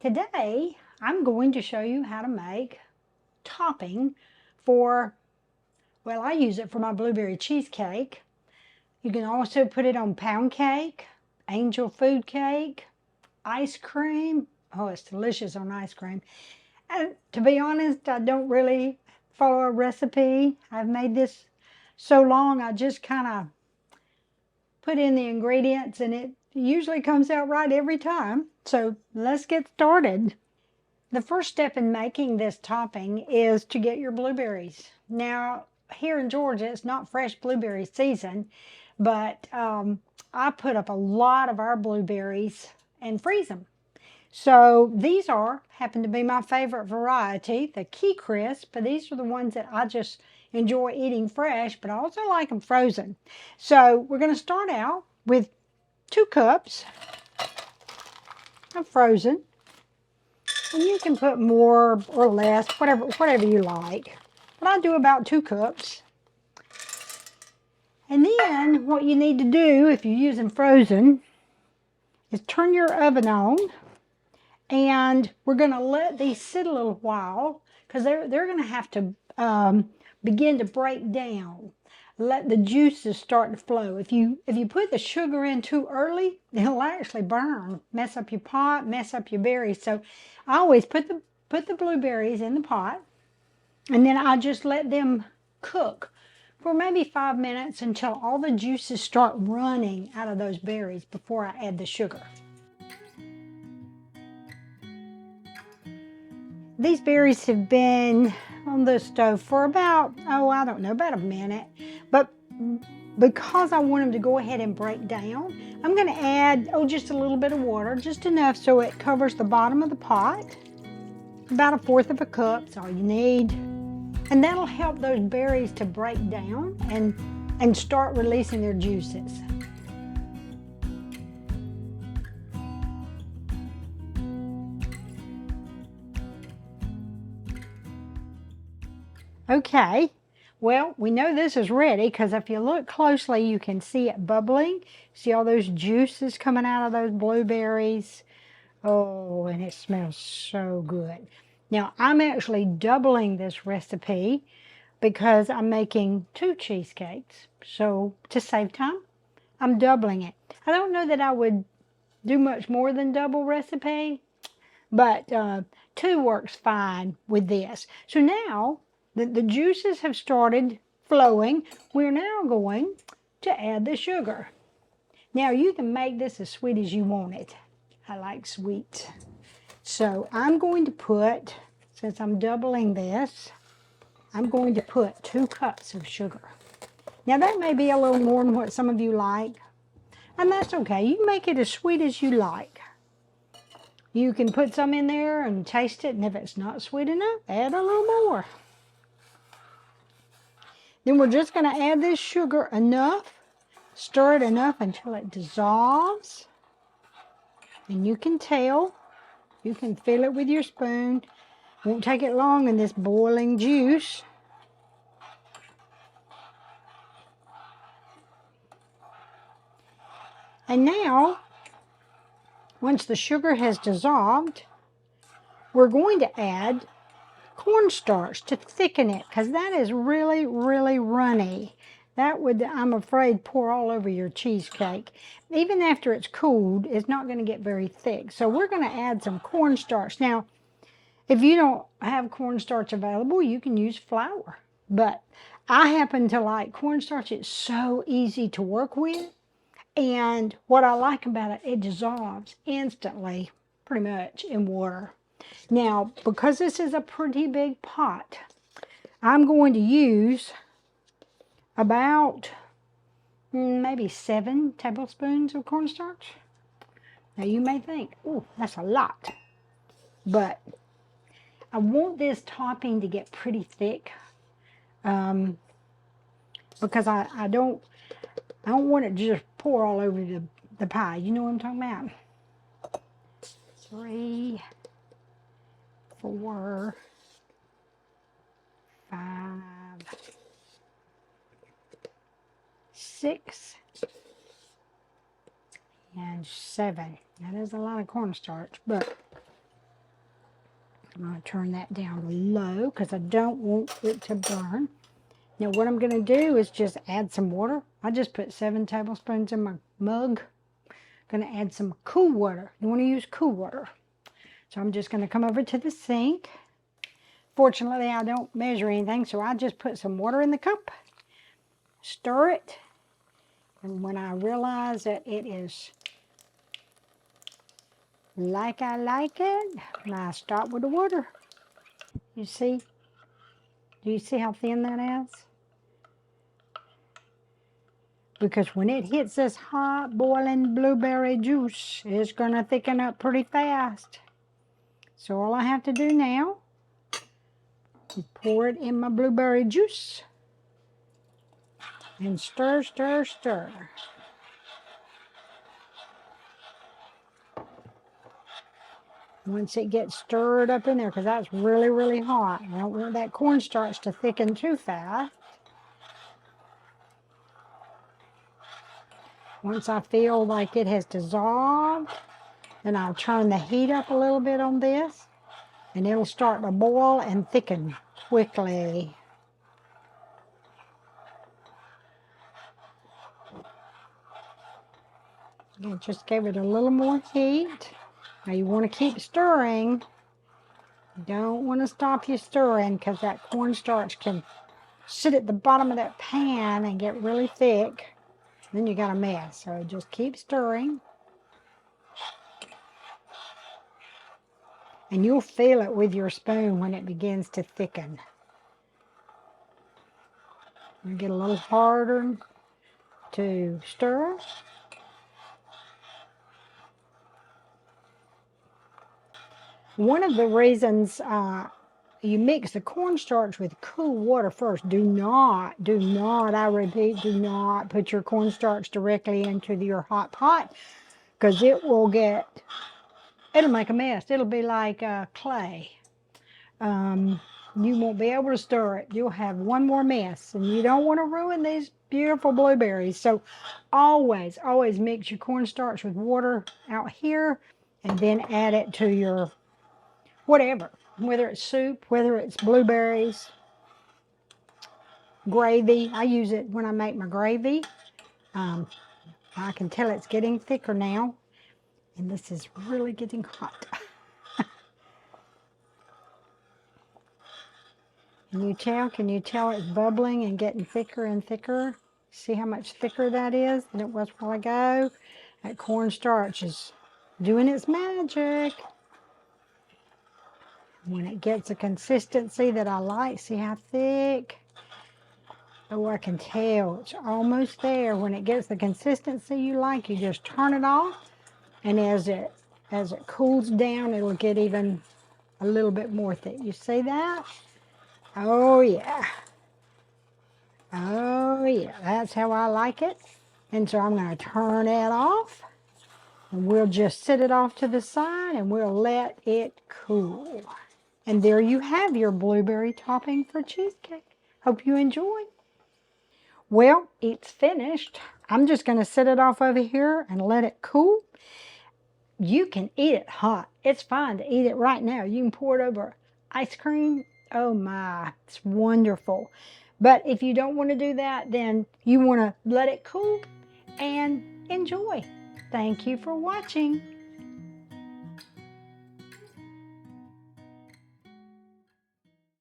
Today, I'm going to show you how to make topping for, well, I use it for my blueberry cheesecake. You can also put it on pound cake, angel food cake, ice cream. Oh, it's delicious on ice cream. And to be honest, I don't really follow a recipe. I've made this so long, I just kind of put in the ingredients and it usually comes out right every time. So let's get started. The first step in making this topping is to get your blueberries. Now, here in Georgia, it's not fresh blueberry season, but I put up a lot of our blueberries and freeze them. So these happen to be my favorite variety, the Keecrisp. These are the ones that I just enjoy eating fresh, but I also like them frozen. So we're going to start out with 2 cups of frozen. And you can put more or less, whatever you like. But I do about 2 cups. And then what you need to do if you're using frozen is turn your oven on. And we're going to let these sit a little while because they're going to have to begin to break down. Let the juices start to flow. If you put the sugar in too early, it'll actually burn, mess up your pot, mess up your berries. So I always put the blueberries in the pot, and then I just let them cook for maybe 5 minutes until all the juices start running out of those berries before I add the sugar. These berries have been on the stove for about, I don't know, about a minute. But because I want them to go ahead and break down, I'm going to add, just a little bit of water, just enough so it covers the bottom of the pot. About 1/4 of a cup is all you need. And that'll help those berries to break down and start releasing their juices. Okay, well, we know this is ready because if you look closely, you can see it bubbling. See all those juices coming out of those blueberries? Oh, and it smells so good. Now, I'm actually doubling this recipe because I'm making 2 cheesecakes. So, to save time, I'm doubling it. I don't know that I would do much more than double recipe, but 2 works fine with this. So now the juices have started flowing. We're now going to add the sugar. Now you can make this as sweet as you want it. I like sweet. So I'm going to put, since I'm doubling this, I'm going to put 2 cups of sugar. Now that may be a little more than what some of you like, and that's okay. You make it as sweet as you like. You can put some in there and taste it, and if it's not sweet enough, add a little more. Then we're just going to add this sugar enough, stir it enough until it dissolves. And you can tell, you can feel it with your spoon. Won't take it long in this boiling juice. And now, once the sugar has dissolved, we're going to add cornstarch to thicken it because that is really, really runny. That would, I'm afraid, pour all over your cheesecake. Even after it's cooled, it's not going to get very thick. So we're going to add some cornstarch. Now, if you don't have cornstarch available, you can use flour. But I happen to like cornstarch. It's so easy to work with. And what I like about it, it dissolves instantly, pretty much, in water. Now, because this is a pretty big pot, I'm going to use about maybe 7 tablespoons of cornstarch. Now, you may think, oh, that's a lot. But I want this topping to get pretty thick because I don't want it to just pour all over the pie. You know what I'm talking about? 3, 4, 5, 6, and 7. That is a lot of cornstarch, but I'm going to turn that down low because I don't want it to burn. Now what I'm going to do is just add some water. I just put 7 tablespoons in my mug. Going to add some cool water. You want to use cool water. So I'm just going to come over to the sink. Fortunately, I don't measure anything, so I just put some water in the cup, stir it, and when I realize that it is like I like it, I stop with the water. You see? Do you see how thin that is? Because when it hits this hot boiling blueberry juice, it's going to thicken up pretty fast. So all I have to do now is pour it in my blueberry juice and stir, stir, stir. Once it gets stirred up in there, because that's really, really hot. I don't want that cornstarch to thicken too fast. Once I feel like it has dissolved, then I'll turn the heat up a little bit on this, and it'll start to boil and thicken quickly. And just give it a little more heat. Now you want to keep stirring. You don't want to stop your stirring because that cornstarch can sit at the bottom of that pan and get really thick. Then you got a mess. So just keep stirring. And you'll feel it with your spoon when it begins to thicken. It'll get a little harder to stir. One of the reasons you mix the cornstarch with cool water first. Do not, I repeat, do not put your cornstarch directly into your hot pot, because it'll make a mess. It'll be like clay. You won't be able to stir it. You'll have one more mess, and you don't want to ruin these beautiful blueberries. So always, always mix your cornstarch with water out here, and then add it to your whatever, whether it's soup, whether it's blueberries, gravy. I use it when I make my gravy. I can tell it's getting thicker now, and this is really getting hot. Can you tell it's bubbling and getting thicker and thicker? See how much thicker that is than it was a while ago? That cornstarch is doing its magic. When it gets a consistency that I like, see how thick? Oh, I can tell it's almost there. When it gets the consistency you like, you just turn it off, and as it cools down, it'll get even a little bit more thick. You see that? Oh yeah. Oh yeah, that's how I like it. And so I'm going to turn it off, and we'll just set it off to the side, and we'll let it cool. And there you have your blueberry topping for cheesecake. Hope you enjoy. Well, it's finished. I'm just going to set it off over here and let it cool. You can eat it hot. It's fine to eat it right now. You can pour it over ice cream. Oh my, it's wonderful. But if you don't want to do that, then you want to let it cool and enjoy. Thank you for watching.